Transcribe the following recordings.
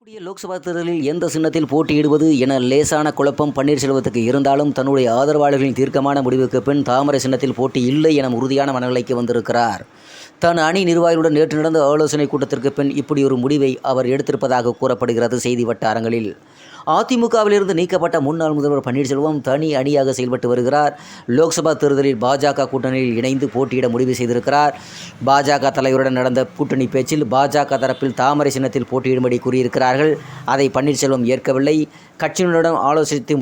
கூடிய லோக்சபா தேர்தலில் எந்த சின்னத்தில் போட்டியிடுவது என லேசான குழப்பம் பன்னீர்செல்வத்துக்கு இருந்தாலும் தன்னுடைய ஆதரவாளர்களின் தீர்க்கமான முடிவுக்கு பின் தாமரை சின்னத்தில் போட்டி இல்லை என உறுதியான மனநிலைக்கு வந்திருக்கிறார். தன் அணி நிர்வாகிகளுடன் நேற்று நடந்த ஆலோசனை கூட்டத்திற்கு பின் இப்படி ஒரு முடிவை அவர் எடுத்திருப்பதாக கூறப்படுகிறது செய்தி வட்டாரங்களில். அதிமுகவிலிருந்து நீக்கப்பட்ட முன்னாள் முதல்வர் பன்னீர்செல்வம் தனி அணியாக செயல்பட்டு வருகிறார். லோக்சபா தேர்தலில் பாஜக கூட்டணியில் இணைந்து போட்டியிட முடிவு செய்திருக்கிறார். பாஜக தலைவருடன் நடந்த கூட்டணி பேச்சில் பாஜக தரப்பில் தாமரை சின்னத்தில் போட்டியிடும்படி கூறியிருக்கிறார்கள். அதை பன்னீர்செல்வம் ஏற்கவில்லை. கட்சியினருடன் ஆலோசித்து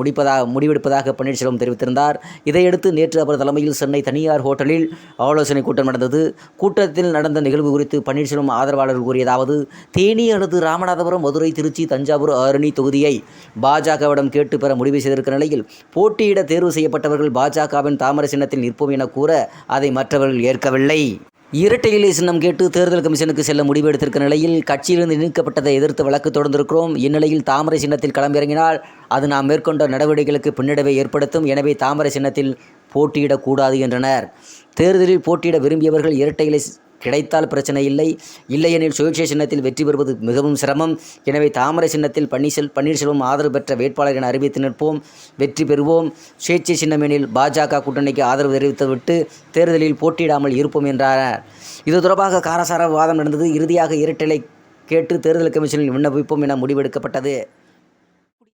முடிவெடுப்பதாக பன்னீர்செல்வம் தெரிவித்திருந்தார். இதையடுத்து நேற்று அவர் தலைமையில் சென்னை தனியார் ஹோட்டலில் ஆலோசனை கூட்டம் நடந்தது. கூட்டத்தில் நடந்த நிகழ்வு குறித்து பன்னீர்செல்வம் ஆதரவாளர்கள் கூறியதாவது: தேனி அல்லது ராமநாதபுரம், மதுரை, திருச்சி, தஞ்சாவூர், ஆரணி தொகுதியை பாஜகவிடம் கேட்டு பெற முடிவு செய்திருக்கிற நிலையில் போட்டியிட தேர்வு செய்யப்பட்டவர்கள் பாஜகவின் தாமரை சின்னத்தில் நிற்போம் என கூற அதை மற்றவர்கள் ஏற்கவில்லை. இரட்டை இலை சின்னம் கேட்டு தேர்தல் கமிஷனுக்கு செல்ல முடிவு எடுத்திருக்கிற நிலையில் கட்சியிலிருந்து நீக்கப்பட்டதை எதிர்த்து வழக்கு தொடர்ந்திருக்கிறோம். இந்நிலையில் தாமரை சின்னத்தில் களமிறங்கினால் அது நாம் மேற்கொண்ட நடவடிக்கைகளுக்கு பின்னடைவை ஏற்படுத்தும். எனவே தாமரை சின்னத்தில் போட்டியிடக்கூடாது என்றனர். தேர்தலில் போட்டியிட விரும்பியவர்கள் இரட்டை இலை கிடைத்தால் பிரச்சனை இல்லை, இல்லையெனில் சுயேட்சை சின்னத்தில் வெற்றி பெறுவது மிகவும் சிரமம். எனவே தாமரை சின்னத்தில் பன்னீர்செல்வம் ஆதரவு பெற்ற வேட்பாளர் என அறிவித்து நிற்போம், வெற்றி பெறுவோம். சுயேட்சை சின்னம் எனில் பாஜக கூட்டணிக்கு ஆதரவு தெரிவித்துவிட்டு தேர்தலில் போட்டியிடாமல் இருப்போம் என்றார். இது தொடர்பாக காரசார விவாதம் நடந்தது. இறுதியாக இரட்டை இலை கேட்டு தேர்தல் கமிஷனில் விண்ணப்பிப்போம் என முடிவெடுக்கப்பட்டது.